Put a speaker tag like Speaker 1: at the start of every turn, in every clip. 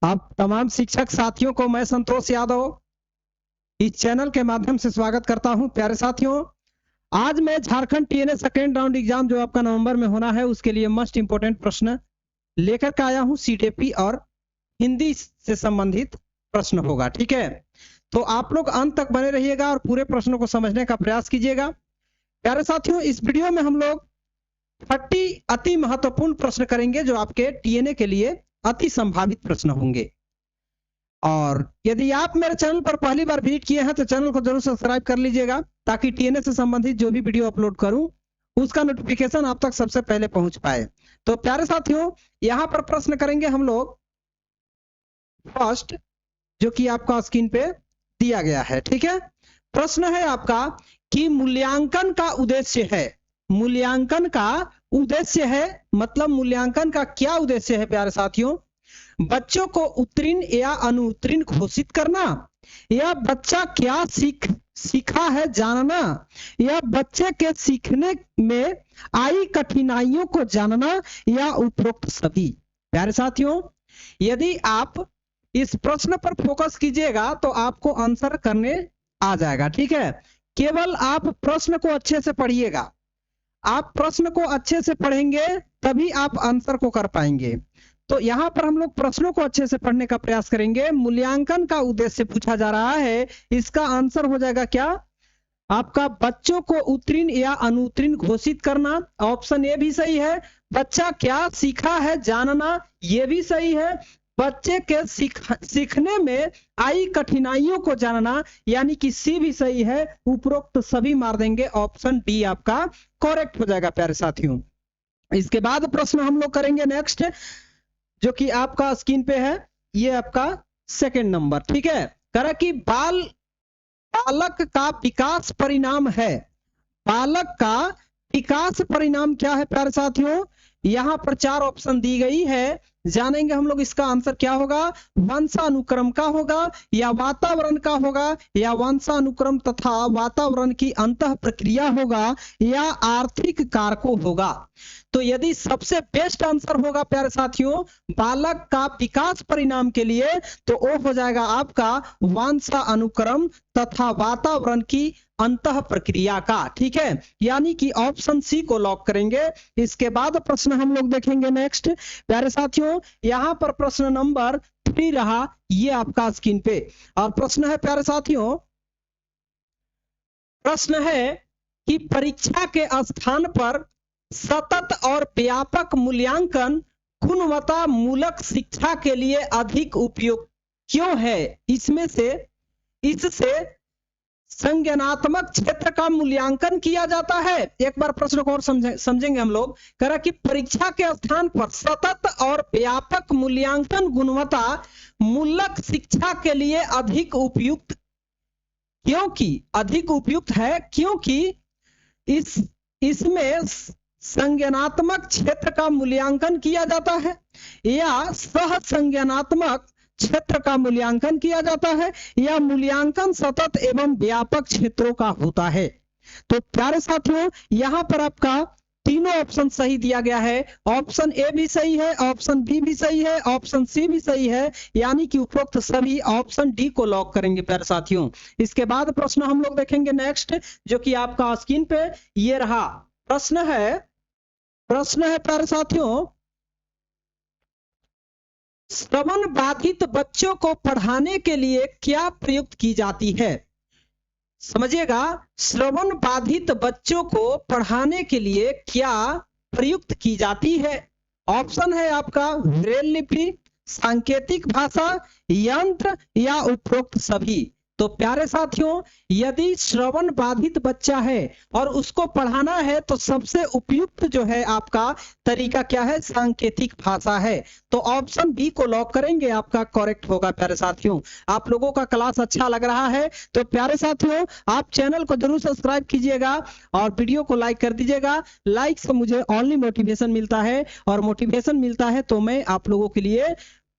Speaker 1: आप तमाम शिक्षक साथियों को मैं संतोष यादव इस चैनल के माध्यम से स्वागत करता हूं। प्यारे साथियों, आज मैं Jharkhand TNA second round exam जो आपका नवंबर में होना है उसके लिए मस्ट इंपोर्टेंट प्रश्न लेकर के आया हूं। सीटीपी और हिंदी से संबंधित प्रश्न होगा, ठीक है। तो आप लोग अंत तक बने रहिएगा और पूरे प्रश्नों को समझने का प्रयास कीजिएगा। प्यारे साथियों, इस वीडियो में हम लोग 30 अति महत्वपूर्ण प्रश्न करेंगे जो आपके टीएनए के लिए अति संभावित प्रश्न होंगे। और यदि आप मेरे चैनल पर पहली बार विजिट किए हैं तो चैनल को जरूर सब्सक्राइब कर लीजिएगा ताकि टीएनए से संबंधित जो भी वीडियो अपलोड करूं उसका नोटिफिकेशन आप तक सबसे पहले पहुंच पाए। तो प्यारे साथियों, यहां पर प्रश्न करेंगे हम लोग फर्स्ट, जो कि आपका स्क्रीन पे दिया गया है, ठीक है। प्रश्न है आपका कि मूल्यांकन का उद्देश्य है। मूल्यांकन का उद्देश्य है मतलब मूल्यांकन का क्या उद्देश्य है प्यारे साथियों? बच्चों को उत्तीर्ण या अनुत्तीर्ण घोषित करना, या बच्चा क्या सीखा है जानना, या बच्चे के सीखने में आई कठिनाइयों को जानना, या उपरोक्त सभी। प्यारे साथियों, यदि आप इस प्रश्न पर फोकस कीजिएगा तो आपको आंसर करने आ जाएगा, ठीक है। केवल आप प्रश्न को अच्छे से पढ़िएगा। आप प्रश्न को अच्छे से पढ़ेंगे तभी आप आंसर को कर पाएंगे। तो यहां पर हम लोग प्रश्नों को अच्छे से पढ़ने का प्रयास करेंगे। मूल्यांकन का उद्देश्य पूछा जा रहा है, इसका आंसर हो जाएगा क्या? आपका बच्चों को उत्तीर्ण या अनुत्तीर्ण घोषित करना, ऑप्शन ए भी सही है। बच्चा क्या सीखा है जानना, ये भी सही है। बच्चे के सीखने में आई कठिनाइयों को जानना, यानी कि सी भी सही है। उपरोक्त सभी मार देंगे, ऑप्शन बी आपका करेक्ट हो जाएगा प्यारे साथियों। इसके बाद प्रश्न हम लोग करेंगे नेक्स्ट, जो कि आपका स्क्रीन पे है, ये आपका सेकंड नंबर, ठीक है। कह रहा कि बालक का विकास परिणाम है। बालक का विकास परिणाम क्या है प्यारे साथियों? यहां पर 4 ऑप्शन दी गई है, जानेंगे हम लोग इसका आंसर क्या होगा। वंशानुक्रम का होगा, या वातावरण का होगा, या वंशानुक्रम तथा वातावरण की अंतः प्रक्रिया होगा, या आर्थिक कारकों होगा। तो यदि सबसे बेस्ट आंसर होगा प्यारे साथियों बालक का विकास परिणाम के लिए, तो वो हो जाएगा आपका वंशानुक्रम तथा वातावरण की अंतः प्रक्रिया का, ठीक है। यानी कि ऑप्शन सी को लॉक करेंगे। इसके बाद प्रश्न हम लोग देखेंगे नेक्स्ट प्यारे साथियों। यहां पर प्रश्न नंबर 3 रहा, ये आपका स्क्रीन पे। और प्रश्न है प्यारे साथियों, प्रश्न है कि परीक्षा के स्थान पर सतत और व्यापक मूल्यांकन गुणवत्ता मूलक शिक्षा के लिए अधिक उपयुक्त क्यों है? इससे संज्ञानात्मक क्षेत्र का मूल्यांकन किया जाता है। एक बार प्रश्न को और समझेंगे हम लोग। कह रहा कि परीक्षा के स्थान पर सतत और व्यापक मूल्यांकन गुणवत्ता मूलक शिक्षा के लिए अधिक उपयुक्त क्योंकि अधिक उपयुक्त है, क्योंकि इसमें संज्ञानात्मक क्षेत्र का मूल्यांकन किया जाता है, या सह संज्ञानात्मक क्षेत्र का मूल्यांकन किया जाता है, या मूल्यांकन सतत एवं व्यापक क्षेत्रों का होता है। तो प्यारे साथियों, यहां पर आपका तीनों ऑप्शन सही दिया गया है। ऑप्शन ए भी सही है, ऑप्शन बी भी सही है, ऑप्शन सी भी सही है, यानी कि उपरोक्त सभी ऑप्शन डी को लॉक करेंगे प्यारे साथियों। इसके बाद प्रश्न हम लोग देखेंगे नेक्स्ट, जो कि आपका स्क्रीन पे ये रहा। प्रश्न है प्यारे साथियों, श्रवण बाधित बच्चों को पढ़ाने के लिए क्या प्रयुक्त की जाती है? समझिएगा, श्रवण बाधित बच्चों को पढ़ाने के लिए क्या प्रयुक्त की जाती है? ऑप्शन है आपका ब्रेल लिपि, सांकेतिक भाषा, यंत्र, या उपरोक्त सभी। तो प्यारे साथियों, यदि श्रवण बाधित बच्चा है और उसको पढ़ाना है तो सबसे उपयुक्त जो है आपका तरीका क्या है? सांकेतिक भाषा है। तो ऑप्शन बी को लॉक करेंगे, आपका करेक्ट होगा प्यारे साथियों। आप लोगों का क्लास अच्छा लग रहा है तो प्यारे साथियों आप चैनल को जरूर सब्सक्राइब कीजिएगा और वीडियो को लाइक कर दीजिएगा। लाइक से मुझे ओनली मोटिवेशन मिलता है, और मोटिवेशन मिलता है तो मैं आप लोगों के लिए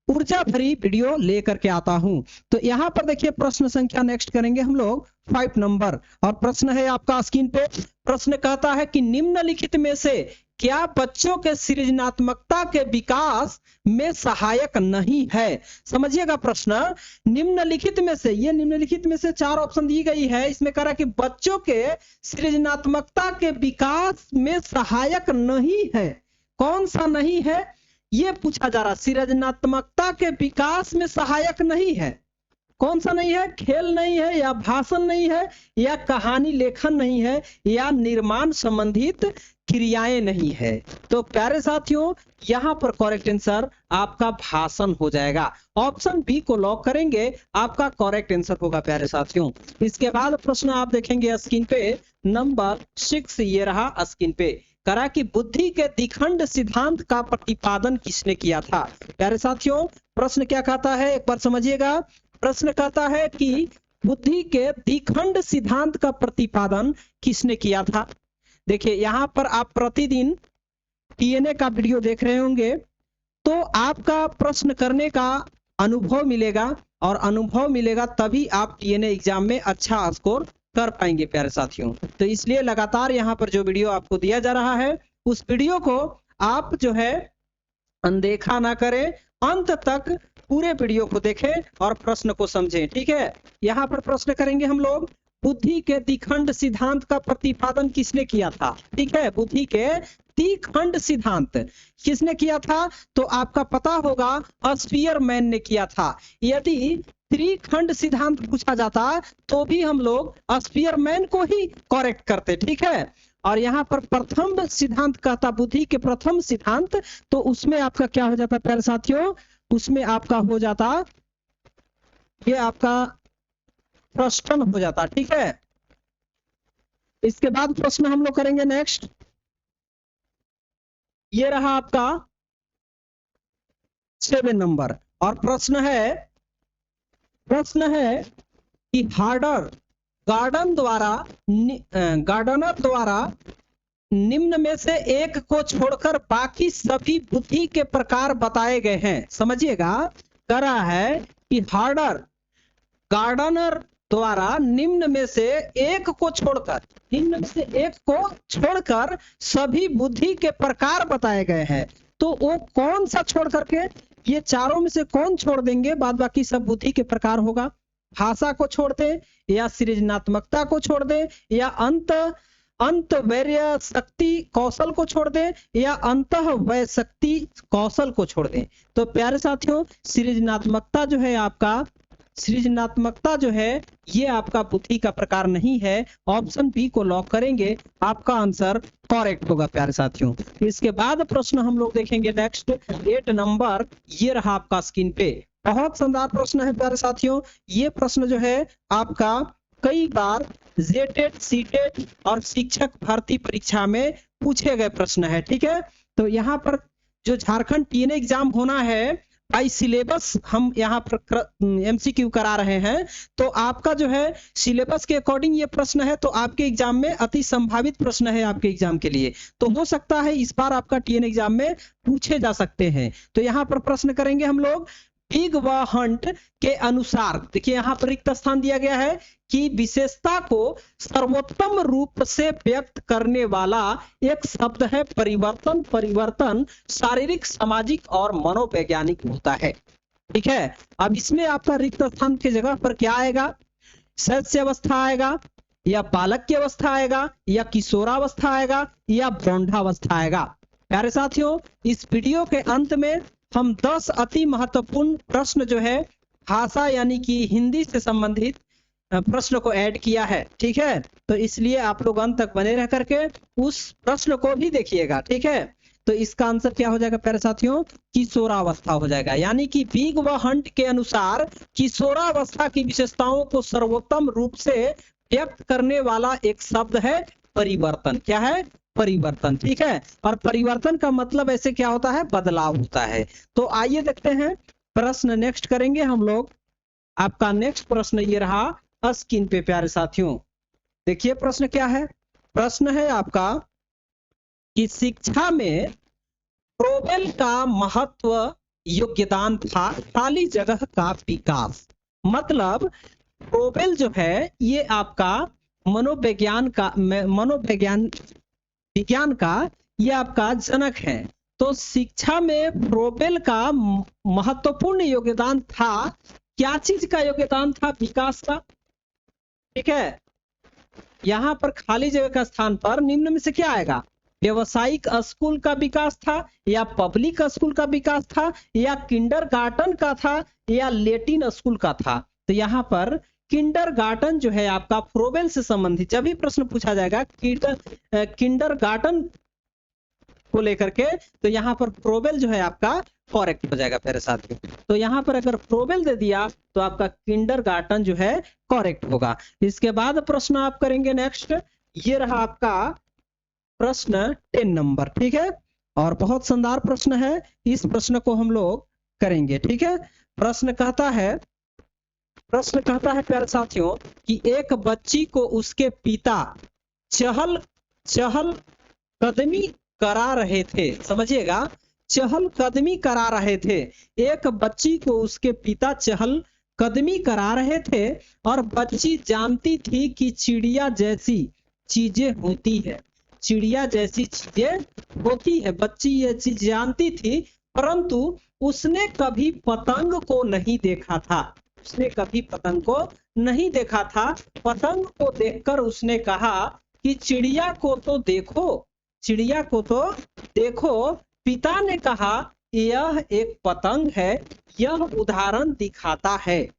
Speaker 1: ऊर्जा भरी वीडियो लेकर के आता हूं। तो यहां पर देखिए प्रश्न संख्या नेक्स्ट करेंगे हम लोग 5 नंबर, और प्रश्न है आपका स्क्रीन पे। प्रश्न कहता है कि निम्नलिखित में से क्या बच्चों के सृजनात्मकता के विकास में सहायक नहीं है? समझिएगा प्रश्न, निम्नलिखित में से, ये निम्नलिखित में से 4 ऑप्शन दी गई है, इसमें कह रहा है कि बच्चों के सृजनात्मकता के विकास में सहायक नहीं है। कौन सा नहीं है ये पूछा जा रहा। सृजनात्मकता के विकास में सहायक नहीं है, कौन सा नहीं है? खेल नहीं है, या भाषण नहीं है, या कहानी लेखन नहीं है, या निर्माण संबंधित क्रियाएं नहीं है। तो प्यारे साथियों, यहां पर करेक्ट आंसर आपका भाषण हो जाएगा। ऑप्शन बी को लॉक करेंगे, आपका करेक्ट आंसर होगा प्यारे साथियों। इसके बाद प्रश्न आप देखेंगे स्क्रीन पे, नंबर 6 ये रहा स्क्रीन पे, करा कि बुद्धि के द्विखंड सिद्धांत का प्रतिपादन किसने किया था? प्यारे साथियों, प्रश्न क्या कहता है एक बार समझिएगा। प्रश्न कहता है कि बुद्धि के द्विखंड सिद्धांत का प्रतिपादन किसने किया था? देखिए यहाँ पर आप प्रतिदिन टीएनए का वीडियो देख रहे होंगे, तो आपका प्रश्न करने का अनुभव मिलेगा, और अनुभव मिलेगा तभी आप टीएनए एग्जाम में अच्छा स्कोर कर पाएंगे प्यारे साथियों। तो इसलिए लगातार यहाँ पर जो वीडियो आपको दिया जा रहा है, उस वीडियो को आप जो है अनदेखा ना करें, अंत तक पूरे वीडियो को देखें और प्रश्न को समझें। ठीक है, यहाँ पर प्रश्न करेंगे हम लोग, बुद्धि के द्विखंड सिद्धांत का प्रतिपादन किसने किया था? ठीक है, बुद्धि के द्विखंड सिद्धांत किसने किया था? तो आपका पता होगा स्पीयरमैन ने किया था। यदि त्रिखंड सिद्धांत पूछा जाता तो भी हम लोग स्पीयरमैन को ही करेक्ट करते। ठीक है, और यहाँ पर प्रथम सिद्धांत कहता बुद्धि के प्रथम सिद्धांत, तो उसमें आपका क्या हो जाता प्यारे साथियों? उसमें आपका हो जाता, ये आपका प्रश्न हो जाता। ठीक है, इसके बाद प्रश्न हम लोग करेंगे नेक्स्ट, ये रहा आपका 7 नंबर, और प्रश्न है कि गार्डनर द्वारा निम्न में से एक को छोड़कर बाकी सभी बुद्धि के प्रकार बताए गए हैं। समझिएगा, कह रहा है कि गार्डनर द्वारा निम्न में से एक को छोड़कर सभी बुद्धि के प्रकार बताए गए हैं। तो वो कौन सा छोड़ करके, ये चारों में से कौन छोड़ देंगे? बाद बाकी सब बुद्धि के प्रकार होगा। भाषा को छोड़ दें, या सृजनात्मकता को छोड़ दें, या अंतःवैय शक्ति कौशल को छोड़ दें, या अंतःवैय शक्ति कौशल को छोड़ दें। तो प्यारे साथियों, सृजनात्मकता जो है ये आपका बुद्धि का प्रकार नहीं है। ऑप्शन बी को लॉक करेंगे, आपका आंसर करेक्ट होगा प्यारे साथियों। इसके बाद प्रश्न हम लोग देखेंगे नेक्स्ट 8 नंबर, ये रहा आपका स्क्रीन पे। बहुत शानदार प्रश्न है प्यारे साथियों। ये प्रश्न जो है आपका कई बार जेटेट, सीटेट और शिक्षक भर्ती परीक्षा में पूछे गए प्रश्न है। ठीक है, तो यहाँ पर जो झारखंड टीएनए एग्जाम होना है, बाई सिलेबस हम यहाँ पर एमसीक्यू करा रहे हैं, तो आपका जो है सिलेबस के अकॉर्डिंग ये प्रश्न है, तो आपके एग्जाम में अति संभावित प्रश्न है आपके एग्जाम के लिए। तो हो सकता है इस बार आपका टीएनए एग्जाम में पूछे जा सकते हैं। तो यहाँ पर प्रश्न करेंगे हम लोग, बिग व हंट के अनुसार, देखिए यहाँ पर रिक्त स्थान दिया गया है कि विशेषता को सर्वोत्तम रूप से व्यक्त करने वाला एक शब्द है परिवर्तन। परिवर्तन शारीरिक, सामाजिक और मनोवैज्ञानिक होता है। ठीक है, अब इसमें आपका रिक्त स्थान की जगह पर क्या आएगा? शैशव अवस्था आएगा, या बालक की अवस्था आएगा, या किशोरावस्था आएगा, या प्रौढ़ावस्था आएगा। प्यारे साथियों, इस वीडियो के अंत में हम 10 अति महत्वपूर्ण प्रश्न जो है भाषा यानी कि हिंदी से संबंधित प्रश्न को ऐड किया है। ठीक है, तो इसलिए आप लोग अंत तक बने रह करके उस प्रश्न को भी देखिएगा। ठीक है, तो इसका आंसर क्या हो जाएगा प्यारे साथियों? किशोरावस्था हो जाएगा। यानी कि बिग व हंट के अनुसार किशोरावस्था की विशेषताओं को सर्वोत्तम रूप से व्यक्त करने वाला एक शब्द है परिवर्तन। क्या है? परिवर्तन। ठीक है, और परिवर्तन का मतलब ऐसे क्या होता है? बदलाव होता है। तो आइए देखते हैं प्रश्न नेक्स्ट करेंगे हम लोग। आपका नेक्स्ट प्रश्न ये रहा स्क्रीन पे प्यारे साथियों। देखिए प्रश्न क्या है? प्रश्न है आपका कि शिक्षा में फ्रोबेल का महत्व योगदान था खाली जगह का विकास। मतलब फ्रोबेल जो है ये आपका विज्ञान का ये आपका जनक है। तो शिक्षा में फ्रोबेल का महत्वपूर्ण योगदान था। क्या चीज का योगदान था? विकास का। ठीक है, यहां पर खाली जगह का स्थान पर निम्न में से क्या आएगा? व्यवसायिक स्कूल का विकास था, या पब्लिक स्कूल का विकास था, या किंडरगार्टन का था, या लैटिन स्कूल का था? तो यहाँ पर किंडरगार्टन जो है आपका फ्रोबेल से संबंधित जब भी प्रश्न पूछा जाएगा किंडरगार्टन को लेकर के, तो यहाँ पर फ्रोबेल जो है आपका करेक्ट हो जाएगा प्यारे साथियों। तो यहाँ पर अगर फ्रोबेल दे दिया तो आपका किंडरगार्टन जो है करेक्ट होगा। इसके बाद प्रश्न आप करेंगे नेक्स्ट, ये रहा आपका प्रश्न 10 नंबर। ठीक है, और बहुत शानदार प्रश्न है, इस प्रश्न को हम लोग करेंगे। ठीक है, प्रश्न कहता है प्यारे साथियों कि एक बच्ची को उसके पिता चहल कदमी करा रहे थे। समझिएगा, चहल कदमी करा रहे थे। एक बच्ची को उसके पिता चहल कदमी करा रहे थे और बच्ची जानती थी कि चिड़िया जैसी चीजें होती है। चिड़िया जैसी चीजें होती है, बच्ची ये चीज जानती थी, परंतु उसने कभी पतंग को नहीं देखा था। उसने कभी पतंग को नहीं देखा था। पतंग को देखकर उसने कहा कि चिड़िया को तो देखो, चिड़िया को तो देखो। पिता ने कहा यह एक पतंग है। यह उदाहरण दिखाता है,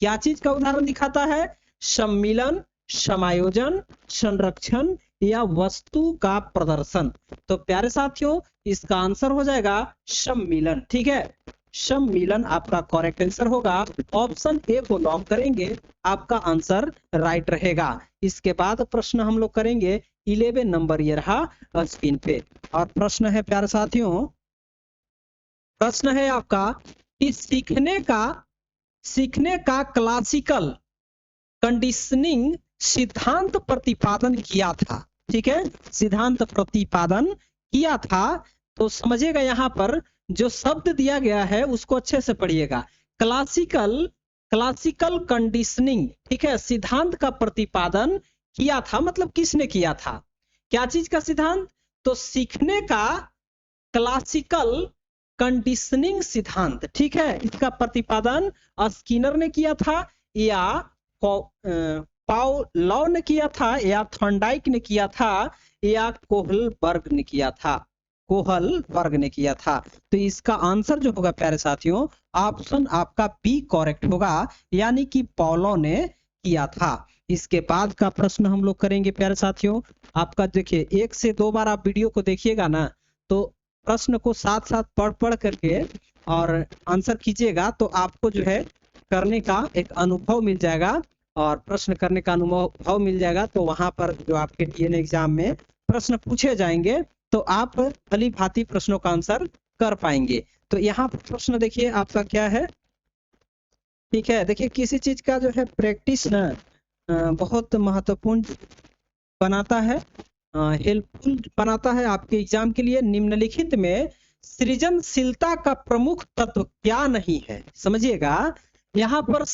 Speaker 1: क्या चीज का उदाहरण दिखाता है? सम्मिलन, समायोजन, संरक्षण या वस्तु का प्रदर्शन। तो प्यारे साथियों इसका आंसर हो जाएगा सम्मिलन। ठीक है, सम्मिलन आपका करेक्ट आंसर होगा। ऑप्शन ए को लॉक करेंगे, आपका आंसर राइट रहेगा। इसके बाद प्रश्न हम लोग करेंगे 11 नंबर, ये रहा स्क्रीन पे। और प्रश्न है प्यारे साथियों, प्रश्न है आपका कि सीखने का क्लासिकल कंडीशनिंग सिद्धांत प्रतिपादन किया था। ठीक है, सिद्धांत प्रतिपादन किया था। तो समझिएगा, यहाँ पर जो शब्द दिया गया है उसको अच्छे से पढ़िएगा। क्लासिकल कंडीशनिंग, ठीक है, सिद्धांत का प्रतिपादन किया था, मतलब किसने किया था? क्या चीज का सिद्धांत? तो सीखने का क्लासिकल कंडीशनिंग सिद्धांत। ठीक है, इसका प्रतिपादन स्किनर ने किया था, या पाउलोव ने किया था, या थॉर्नडाइक ने किया था, या कोहलबर्ग ने किया था। कोहलबर्ग ने किया था। तो इसका आंसर जो होगा प्यारे साथियों, ऑप्शन आपका बी करेक्ट होगा, यानी कि पाउलोव ने किया था। इसके बाद का प्रश्न हम लोग करेंगे प्यारे साथियों। आपका देखिए 1 से 2 बार आप वीडियो को देखिएगा ना, तो प्रश्न को साथ साथ पढ़ करके और आंसर कीजिएगा, तो आपको जो है करने का एक अनुभव मिल जाएगा, और प्रश्न करने का अनुभव मिल जाएगा। तो वहां पर जो आपके टीएनए एग्जाम में प्रश्न पूछे जाएंगे, तो आप भली भांति प्रश्नों का आंसर कर पाएंगे। तो यहाँ पर प्रश्न देखिए आपका क्या है। ठीक है, देखिए किसी चीज का जो है प्रैक्टिस ना बहुत महत्वपूर्ण बनाता है, हेल्पफुल बनाता है आपके एग्जाम के लिए। निम्नलिखित में सृजनशीलता का प्रमुख तत्व क्या नहीं है? समझिएगा, यहाँ पर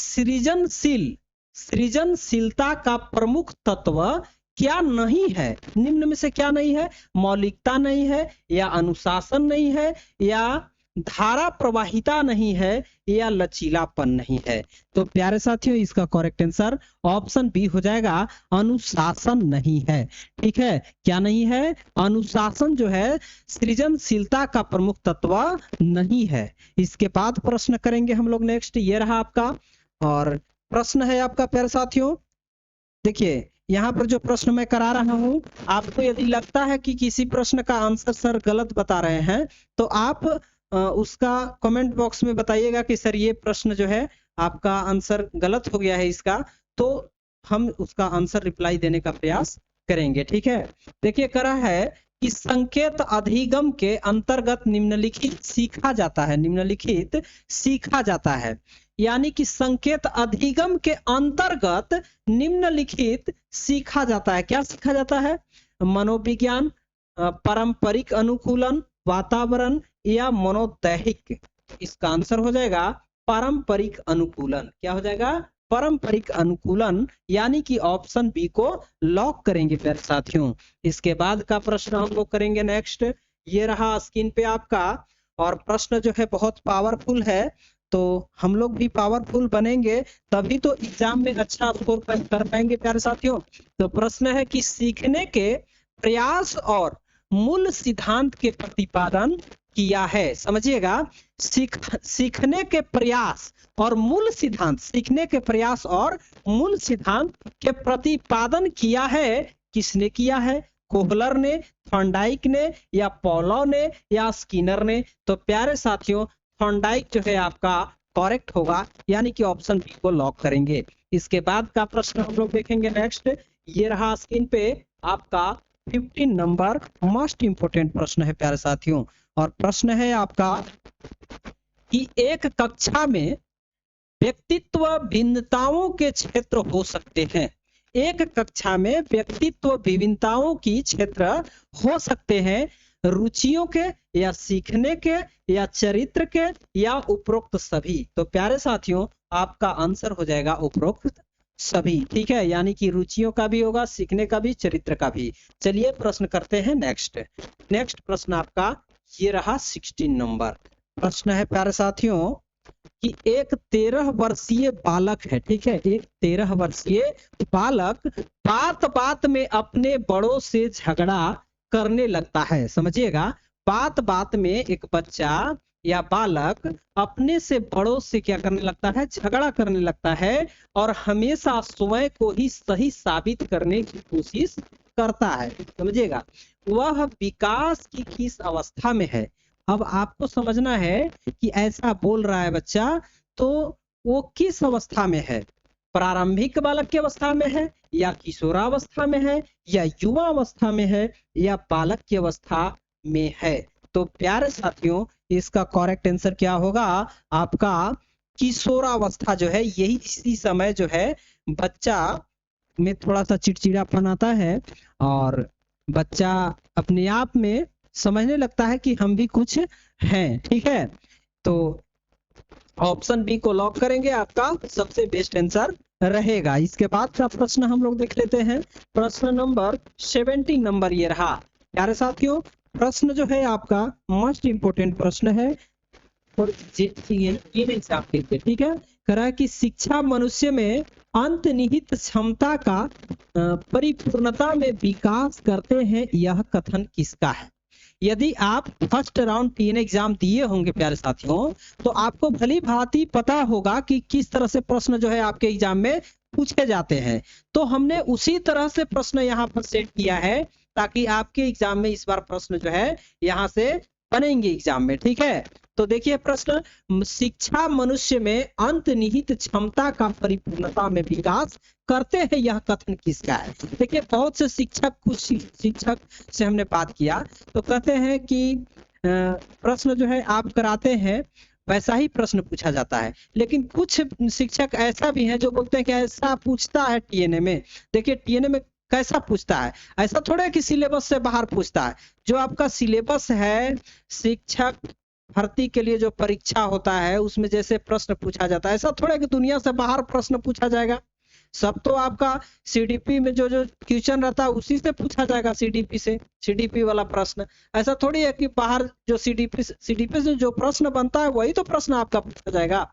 Speaker 1: सृजनशीलता का प्रमुख तत्व क्या नहीं है? निम्न में से क्या नहीं है? मौलिकता नहीं है, या अनुशासन नहीं है, या धारा प्रवाहिता नहीं है, या लचीलापन नहीं है। तो प्यारे साथियों इसका करेक्ट आंसर ऑप्शन बी हो जाएगा, अनुशासन नहीं है। ठीक है, क्या नहीं है? अनुशासन जो है सृजनशीलता का प्रमुख तत्व नहीं है। इसके बाद प्रश्न करेंगे हम लोग नेक्स्ट, ये रहा आपका। और प्रश्न है आपका प्यारे साथियों, देखिए यहाँ पर जो प्रश्न मैं करा रहा हूँ, आपको यदि लगता है कि किसी प्रश्न का आंसर सर गलत बता रहे हैं, तो आप उसका कमेंट बॉक्स में बताइएगा कि सर ये प्रश्न जो है आपका आंसर गलत हो गया है इसका, तो हम उसका आंसर रिप्लाई देने का प्रयास करेंगे। ठीक है, देखिए करा है कि संकेत अधिगम के अंतर्गत निम्नलिखित सीखा जाता है। निम्नलिखित सीखा जाता है, यानी कि संकेत अधिगम के अंतर्गत निम्नलिखित सीखा जाता है। क्या सीखा जाता है? मनोविज्ञान, पारंपरिक अनुकूलन, वातावरण, या मनोदैहिक। इसका आंसर हो जाएगा पारंपरिक अनुकूलन। क्या हो जाएगा? पारंपरिक अनुकूलन यानी कि ऑप्शन बी को लॉक करेंगे प्यारे साथियों। इसके बाद का प्रश्न हम लोग करेंगे नेक्स्ट, ये रहा स्क्रीन पे आपका, और प्रश्न जो है बहुत पावरफुल है, तो हम लोग भी पावरफुल बनेंगे तभी तो एग्जाम में अच्छा स्कोर कर पाएंगे प्यारे साथियों। तो प्रश्न है कि सीखने के प्रयास और मूल सिद्धांत के प्रतिपादन किया है। समझिएगा, सीखने के प्रयास और मूल सिद्धांत, सीखने के प्रयास और मूल सिद्धांत के प्रतिपादन किया है। किसने किया है? कोहलर ने, थॉर्नडाइक ने, या पॉलो ने, या स्किनर ने? तो प्यारे साथियों थॉर्नडाइक जो है आपका करेक्ट होगा, यानी कि ऑप्शन बी को लॉक करेंगे। इसके बाद का प्रश्न हम लोग देखेंगे नेक्स्ट, ये रहा स्क्रीन पे आपका 15 नंबर मोस्ट इंपोर्टेंट प्रश्न है प्यारे साथियों। और प्रश्न है आपका कि एक कक्षा में व्यक्तित्व भिन्नताओं के क्षेत्र हो सकते हैं। एक कक्षा में व्यक्तित्व विभिन्नताओं की क्षेत्र हो सकते हैं, रुचियों के, या सीखने के, या चरित्र के, या उपरोक्त सभी। तो प्यारे साथियों आपका आंसर हो जाएगा उपरोक्त सभी। ठीक है, यानी कि रुचियों का भी होगा, सीखने का भी, चरित्र का भी। चलिए प्रश्न करते हैं नेक्स्ट प्रश्न आपका ये रहा 16 नंबर। प्रश्न है प्यारे साथियों कि एक 13 वर्षीय बालक है, ठीक है, एक 13 वर्षीय बालक बात बात में अपने बड़ों से झगड़ा करने लगता है। समझिएगा, बात बात में एक बच्चा या बालक अपने से बड़ों से क्या करने लगता है? झगड़ा करने लगता है, और हमेशा स्वयं को ही सही साबित करने की कोशिश करता है। समझिएगा, वह विकास की किस अवस्था में है? अब आपको समझना है कि ऐसा बोल रहा है बच्चा, तो वो किस अवस्था में है? प्रारंभिक बालक की अवस्था में है, या किशोरावस्था में है, या युवा अवस्था में है, या बालक की अवस्था में है? तो प्यारे साथियों इसका करेक्ट आंसर क्या होगा? आपका किशोरावस्था जो है, यही इसी समय जो है बच्चा में थोड़ा सा चिड़चिड़ापन आता है, और बच्चा अपने आप में समझने लगता है कि हम भी कुछ हैं। ठीक है, तो ऑप्शन बी को लॉक करेंगे, आपका सबसे बेस्ट आंसर रहेगा। इसके बाद का प्रश्न हम लोग देख लेते हैं, प्रश्न नंबर 17 नंबर ये रहा प्यारे साथियों। प्रश्न जो है आपका मोस्ट इंपोर्टेंट प्रश्न है और ठीक है, कह रहा है कि शिक्षा मनुष्य में अंतर्निहित क्षमता का परिपूर्णता में विकास करते हैं, यह कथन किसका है? यदि आप फर्स्ट राउंड टीएन एग्जाम दिए होंगे प्यारे साथियों, तो आपको भली भांति पता होगा कि किस तरह से प्रश्न जो है आपके एग्जाम में पूछे जाते हैं। तो हमने उसी तरह से प्रश्न यहाँ पर सेट किया है, ताकि आपके एग्जाम में इस बार प्रश्न जो है यहाँ से बनेंगे एग्जाम में। ठीक है, तो देखिए प्रश्न, शिक्षा मनुष्य में अंतर्निहित क्षमता का परिपूर्णता में विकास करते हैं, यह कथन किसका है? देखिए बहुत से कुछ शिक्षक से हमने बात किया, तो कहते हैं कि प्रश्न जो है आप कराते हैं वैसा ही प्रश्न पूछा जाता है, लेकिन कुछ शिक्षक ऐसा भी है जो बोलते हैं कि ऐसा पूछता है टीएनए में। देखिए टीएनए में कैसा पूछता है, ऐसा थोड़ा कि सिलेबस से बाहर पूछता है। जो आपका सिलेबस है, शिक्षक भर्ती के लिए जो परीक्षा होता है उसमें जैसे प्रश्न पूछा जाता है, ऐसा थोड़ा कि दुनिया से बाहर प्रश्न पूछा जाएगा। सब तो आपका सीडीपी में जो क्वेश्चन रहता है उसी से पूछा जाएगा, सीडीपी वाला प्रश्न। ऐसा थोड़ी है कि बाहर जो सीडीपी से जो प्रश्न बनता है वही तो प्रश्न आपका पूछा जाएगा,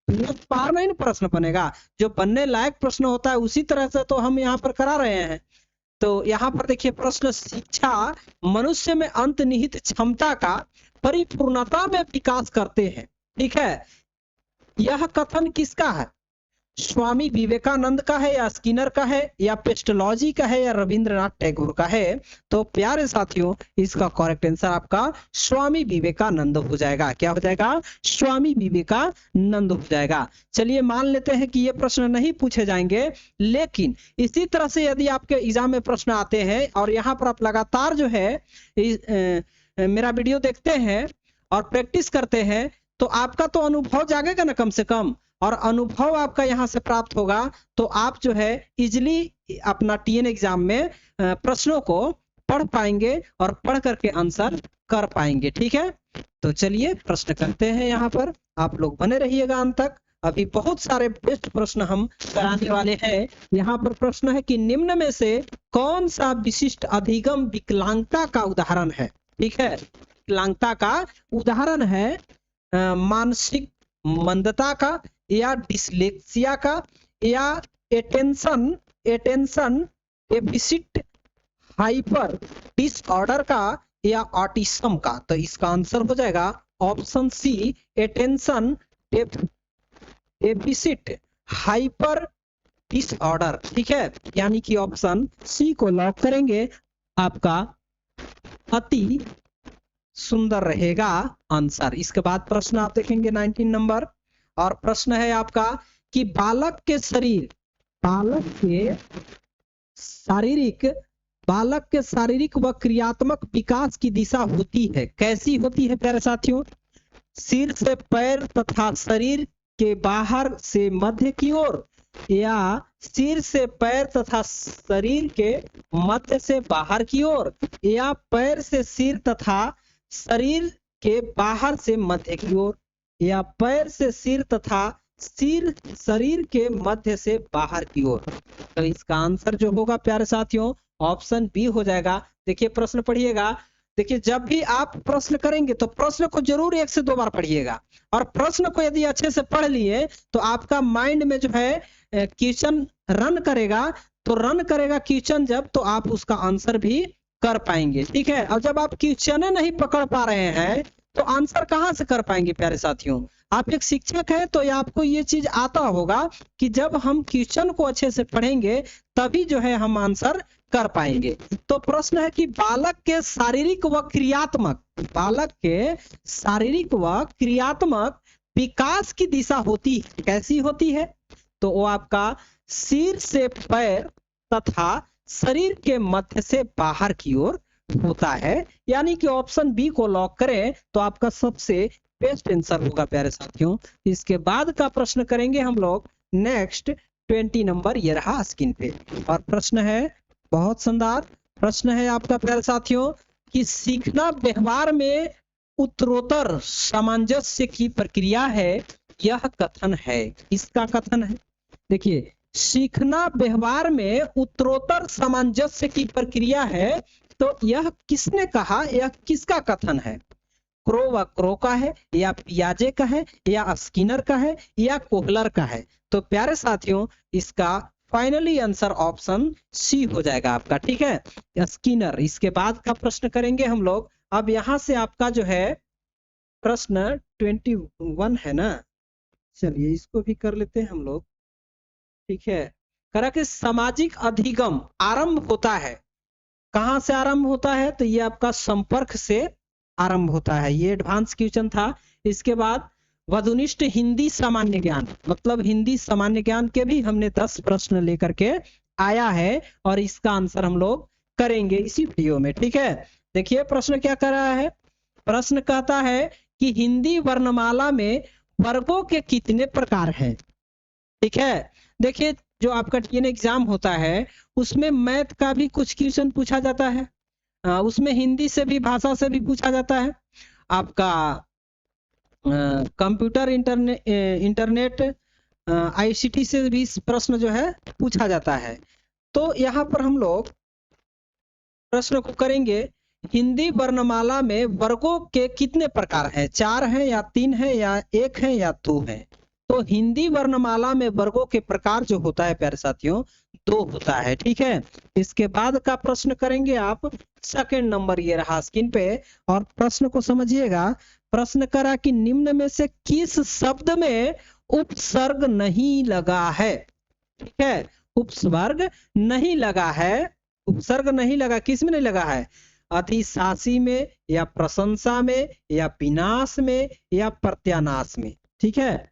Speaker 1: बाहर नहीं प्रश्न बनेगा। जो बनने लायक प्रश्न होता है उसी तरह से तो हम यहाँ पर करा रहे हैं। तो यहाँ पर देखिए प्रश्न, शिक्षा मनुष्य में अंतर्निहित क्षमता का परिपूर्णता में विकास करते हैं। ठीक है, यह कथन किसका है? स्वामी विवेकानंद का है, या स्किनर का है, या पेस्टोलॉजी का है, या रविंद्रनाथ टैगोर का है? तो प्यारे साथियों इसका करेक्ट आंसर आपका स्वामी विवेकानंद हो जाएगा। क्या हो जाएगा? स्वामी विवेकानंद हो जाएगा। चलिए मान लेते हैं कि ये प्रश्न नहीं पूछे जाएंगे, लेकिन इसी तरह से यदि आपके एग्जाम में प्रश्न आते हैं और यहाँ पर आप लगातार जो है मेरा वीडियो देखते हैं और प्रैक्टिस करते हैं, तो आपका तो अनुभव जागेगा ना कम से कम, और अनुभव आपका यहाँ से प्राप्त होगा, तो आप जो है इजिली अपना टीएन एग्जाम में प्रश्नों को पढ़ पाएंगे और पढ़ करके आंसर कर पाएंगे। ठीक है, तो चलिए प्रश्न करते हैं। यहाँ पर आप लोग बने रहिएगा अंत तक, अभी बहुत सारे बेस्ट प्रश्न हम कराने वाले हैं। यहाँ पर प्रश्न है कि निम्न में से कौन सा विशिष्ट अधिगम विकलांगता का उदाहरण है। ठीक है, विकलांगता का उदाहरण है मानसिक मंदता का, या डिसलेक्सिया का, या एटेंशन डेफिसिट हाइपर डिसऑर्डर का, या ऑटिज्म का। तो इसका आंसर हो जाएगा option C, attention deficit hyper disorder. ठीक है, यानी कि ऑप्शन सी को लॉक करेंगे, आपका अति सुंदर रहेगा आंसर। इसके बाद प्रश्न आप देखेंगे 19 नंबर, और प्रश्न है आपका कि बालक के शारीरिक व क्रियात्मक विकास की दिशा होती है, कैसी होती है प्यारे साथियों? सिर से पैर तथा शरीर के बाहर से मध्य की ओर, या सिर से पैर तथा शरीर के मध्य से बाहर की ओर, या पैर से सिर तथा शरीर के बाहर से मध्य की ओर, या पैर से सिर तथा सिर शरीर के मध्य से बाहर की ओर। तो इसका आंसर जो होगा प्यारे साथियों ऑप्शन बी हो जाएगा। देखिए प्रश्न पढ़िएगा। देखिए जब भी आप प्रश्न करेंगे तो प्रश्न को जरूर 1 से 2 बार पढ़िएगा, और प्रश्न को यदि अच्छे से पढ़ लिए तो आपका माइंड में जो है क्वेश्चन रन करेगा, तो रन करेगा क्वेश्चन जब, तो आप उसका आंसर भी कर पाएंगे। ठीक है, और जब आप क्वेश्चन नहीं पकड़ पा रहे हैं तो आंसर कहां से कर पाएंगे प्यारे साथियों? आप एक शिक्षक है तो आपको ये चीज आता होगा कि जब हम क्वेश्चन को अच्छे से पढ़ेंगे तभी जो है हम आंसर कर पाएंगे। तो प्रश्न है कि बालक के शारीरिक व क्रियात्मक विकास की दिशा होती है, कैसी होती है? तो वो आपका सिर से पैर तथा शरीर के मध्य से बाहर की ओर होता है, यानी कि ऑप्शन बी को लॉक करें तो आपका सबसे बेस्ट आंसर होगा प्यारे साथियों। इसके बाद का प्रश्न करेंगे हम लोग नेक्स्ट 20 नंबर, ये रहा स्क्रीन पे, और प्रश्न है बहुत शानदार प्रश्न है आपका प्यारे साथियों कि सीखना व्यवहार में उत्तरोत्तर सामंजस्य की प्रक्रिया है, यह कथन है, इसका कथन है। देखिए सीखना व्यवहार में उत्तरोत्तर सामंजस्य की प्रक्रिया है, तो यह किसने कहा, यह किसका कथन है? क्रो व क्रो का है, या पियाजे का है, या स्किनर का है, या कोहलर का है? तो प्यारे साथियों इसका फाइनली आंसर ऑप्शन सी हो जाएगा आपका। ठीक है, स्किनर। इसके बाद का प्रश्न करेंगे हम लोग। अब यहां से आपका जो है प्रश्न 21 है ना, चलिए इसको भी कर लेते हैं हम लोग। ठीक है, करा कि सामाजिक अधिगम आरंभ होता है, कहां से आरंभ होता है? तो ये आपका संपर्क से आरंभ होता है, ये एडवांस क्वेश्चन था। इसके बाद वधुनिष्ठ हिंदी सामान्य ज्ञान, मतलब हिंदी सामान्य ज्ञान के भी हमने 10 प्रश्न लेकर के आया है, और इसका आंसर हम लोग करेंगे इसी वीडियो में। ठीक है, देखिए प्रश्न क्या कर रहा है। प्रश्न कहता है कि हिंदी वर्णमाला में वर्गों के कितने प्रकार हैं। ठीक है, देखिए जो आपका टीएन एग्जाम होता है उसमें मैथ का भी कुछ क्वेश्चन पूछा जाता है, उसमें हिंदी से भी, भाषा से भी पूछा जाता है, आपका कंप्यूटर इंटरनेट आईसीटी से भी प्रश्न जो है पूछा जाता है। तो यहाँ पर हम लोग प्रश्न को करेंगे, हिंदी वर्णमाला में वर्गों के कितने प्रकार हैं? 4 हैं, या 3 हैं, या 1 है, या 2 हैं? तो हिंदी वर्णमाला में वर्गों के प्रकार जो होता है प्यारे साथियों 2 होता है। ठीक है, इसके बाद का प्रश्न करेंगे आप सेकंड नंबर, ये रहा स्क्रीन पे, और प्रश्न को समझिएगा। प्रश्न करा कि निम्न में से किस शब्द में उपसर्ग नहीं लगा है? ठीक है, उपसर्ग नहीं लगा है, उपसर्ग नहीं लगा, किस में नहीं लगा है? अधिशासी में, या प्रशंसा में, या विनाश में, या प्रत्यानाश में। ठीक है,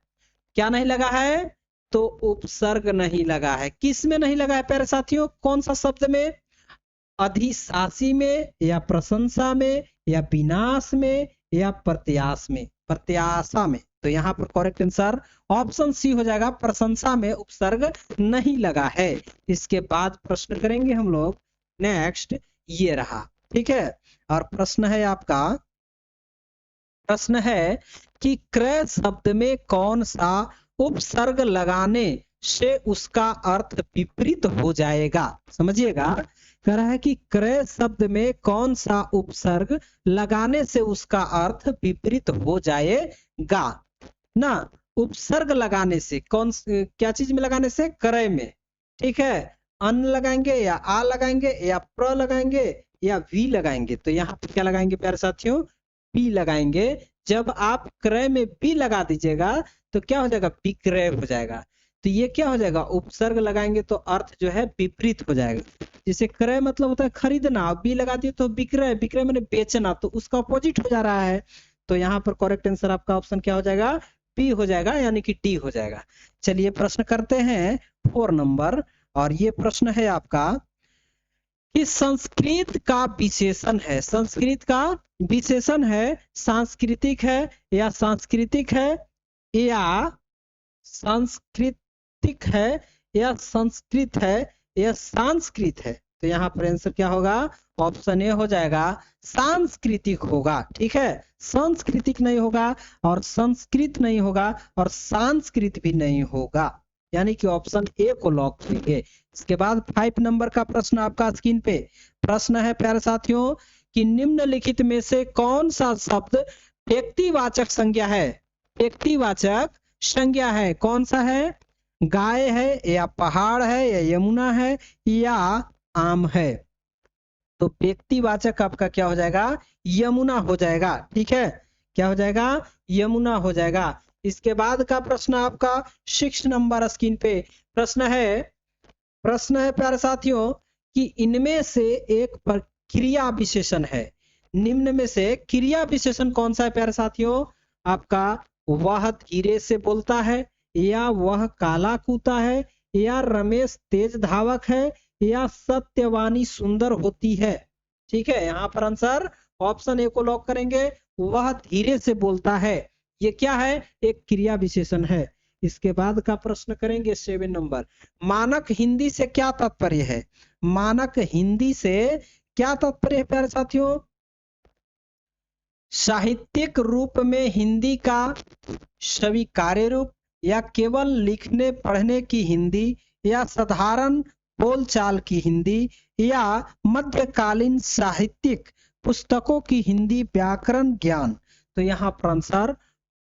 Speaker 1: क्या नहीं लगा है? तो उपसर्ग नहीं लगा है। किस में नहीं लगा है प्यारे साथियों? कौन सा शब्द में? अधिशासी में, या प्रशंसा में, या विनाश में, या प्रत्याश में, प्रत्याशा में। तो यहाँ पर करेक्ट आंसर ऑप्शन सी हो जाएगा, प्रशंसा में उपसर्ग नहीं लगा है। इसके बाद प्रश्न करेंगे हम लोग नेक्स्ट, ये रहा। ठीक है, और प्रश्न है आपका, प्रश्न है कि क्रय शब्द में कौन सा उपसर्ग लगाने से उसका अर्थ विपरीत हो जाएगा। समझिएगा, कह रहा है कि क्रय शब्द में कौन सा उपसर्ग लगाने से उसका अर्थ विपरीत हो जाएगा ना। उपसर्ग लगाने से क्या चीज में लगाने से? क्रय में। ठीक है, अन लगाएंगे या आ लगाएंगे या प्र लगाएंगे या वी लगाएंगे। तो यहाँ पर क्या लगाएंगे प्यारे साथियों? पी लगाएंगे। जब आप क्रय में पी लगा दीजिएगा तो क्या हो जाएगा? विक्रय हो जाएगा। तो ये क्या हो जाएगा? उपसर्ग लगाएंगे तो अर्थ जो है विपरीत हो जाएगा। जैसे क्रय मतलब होता है खरीदना, बी लगा दिए तो विक्रय, विक्रय मैंने बेचना, तो उसका अपोजिट हो जा रहा है। तो यहाँ पर करेक्ट आंसर आपका ऑप्शन क्या हो जाएगा? पी हो जाएगा, यानी कि टी हो जाएगा। चलिए प्रश्न करते हैं 4 नंबर, और ये प्रश्न है आपका कि संस्कृत का विशेषण है, संस्कृत का विशेषण है सांस्कृतिक है या सांस्कृतिक है या सांस्कृतिक है या संस्कृत है या सांस्कृत है। तो यहाँ पर आंसर क्या होगा? ऑप्शन ए हो जाएगा, सांस्कृतिक होगा। ठीक है, सांस्कृतिक नहीं होगा और संस्कृत नहीं होगा और सांस्कृत भी नहीं होगा, यानी कि ऑप्शन ए को लॉक करेंगे। इसके बाद 5 नंबर का प्रश्न आपका स्क्रीन पे प्रश्न है प्यारे साथियों कि निम्नलिखित में से कौन सा शब्द व्यक्तिवाचक संज्ञा है? व्यक्तिवाचक संज्ञा है, कौन सा है? गाय है या पहाड़ है या यमुना है या आम है? तो व्यक्तिवाचक आपका क्या हो जाएगा? यमुना हो जाएगा। ठीक है, क्या हो जाएगा? यमुना हो जाएगा। इसके बाद का प्रश्न आपका 6 नंबर स्क्रीन पे प्रश्न है प्यारे साथियों कि इनमें से एक पर क्रिया विशेषण है। निम्न में से क्रिया विशेषण कौन सा है प्यारे साथियों? आपका वह धीरे से बोलता है या वह काला कूता है या रमेश तेज धावक है या सत्यवानी सुंदर होती है। ठीक है, यहाँ पर आंसर ऑप्शन ए को लॉक करेंगे, वह धीरे से बोलता है। ये क्या है? एक क्रिया विशेषण है। इसके बाद का प्रश्न करेंगे 7 नंबर, मानक हिंदी से क्या तात्पर्य है? मानक हिंदी से क्या तात्पर्य है प्यारे साथियों? साहित्यिक रूप में हिंदी का स्वीकार्य रूप या केवल लिखने पढ़ने की हिंदी या साधारण बोलचाल की हिंदी या मध्यकालीन साहित्यिक पुस्तकों की हिंदी व्याकरण ज्ञान। तो यहाँ पर आंसर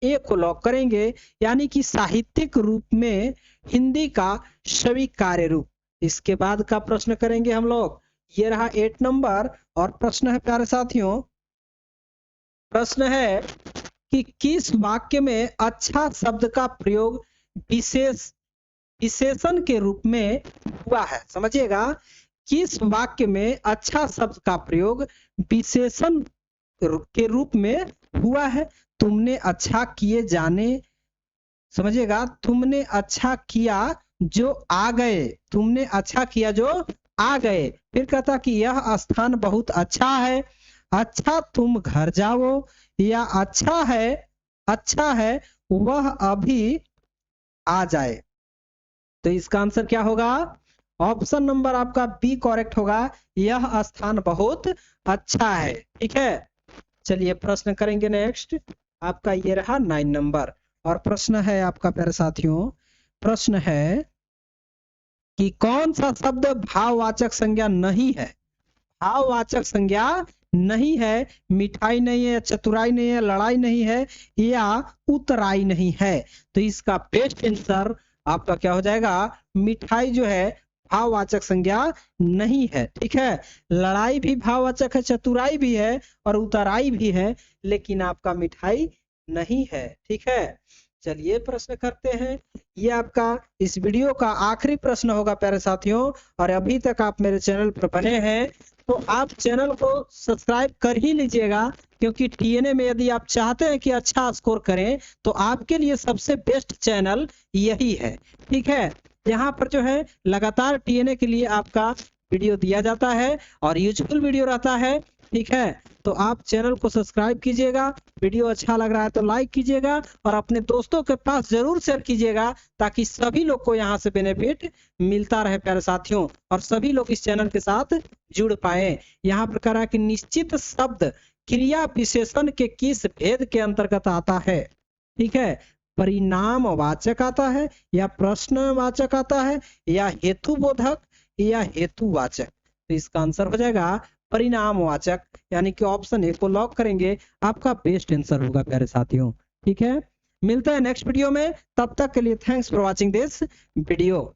Speaker 1: ए को लॉक करेंगे, यानी कि साहित्यिक रूप में हिंदी का स्वीकार्य रूप। इसके बाद का प्रश्न करेंगे हम लोग, ये रहा 8 नंबर, और प्रश्न है प्यारे साथियों, प्रश्न है कि किस वाक्य में अच्छा शब्द का प्रयोग विशेषण के रूप में हुआ है? समझिएगा, किस वाक्य में अच्छा शब्द का प्रयोग विशेषण के रूप में हुआ है? तुमने अच्छा किए जाने, समझिएगा, तुमने अच्छा किया जो आ गए, तुमने अच्छा किया जो आ गए। फिर कहता कि यह स्थान बहुत अच्छा है, अच्छा तुम घर जाओ, या अच्छा है वह अभी आ जाए। तो इसका आंसर क्या होगा? ऑप्शन नंबर आपका बी करेक्ट होगा, यह स्थान बहुत अच्छा है। ठीक है, चलिए प्रश्न करेंगे नेक्स्ट आपका, ये रहा 9 नंबर, और प्रश्न है आपका प्यारे साथियों, प्रश्न है कि कौन सा शब्द भाववाचक संज्ञा नहीं है? भाववाचक संज्ञा नहीं है, मिठाई नहीं है, चतुराई नहीं है, लड़ाई नहीं है या उतराई नहीं है। तो इसका बेस्ट आंसर आपका क्या हो जाएगा? मिठाई जो है भाववाचक संज्ञा नहीं है। ठीक है, लड़ाई भी भाववाचक है, चतुराई भी है और उतराई भी है, लेकिन आपका मिठाई नहीं है। ठीक है, चलिए प्रश्न करते हैं। ये आपका इस वीडियो का आखिरी प्रश्न होगा प्यारे साथियों, और अभी तक आप मेरे चैनल पर बने हैं तो आप चैनल को सब्सक्राइब कर ही लीजिएगा, क्योंकि टीएनए में यदि आप चाहते हैं कि अच्छा स्कोर करें तो आपके लिए सबसे बेस्ट चैनल यही है। ठीक है, यहाँ पर जो है लगातार टीएनए के लिए आपका वीडियो दिया जाता है और यूजफुल वीडियो रहता है। ठीक है, तो आप चैनल को सब्सक्राइब कीजिएगा, वीडियो अच्छा लग रहा है तो लाइक कीजिएगा और अपने दोस्तों के पास जरूर शेयर कीजिएगा, ताकि सभी लोग को यहाँ से बेनिफिट मिलता रहे प्यारे साथियों, और सभी लोग इस चैनल के साथ जुड़ पाए। यहाँ पर कह रहा है कि निश्चित शब्द क्रिया विशेषण के किस भेद के अंतर्गत आता है? ठीक है, परिणामवाचक आता है या प्रश्नवाचक आता है या हेतुबोधक या हेतुवाचक? तो इसका आंसर हो जाएगा परिणामवाचक, यानी कि ऑप्शन ए को लॉक करेंगे, आपका बेस्ट आंसर होगा प्यारे साथियों। ठीक है, मिलते हैं नेक्स्ट वीडियो में, तब तक के लिए thanks for watching this video.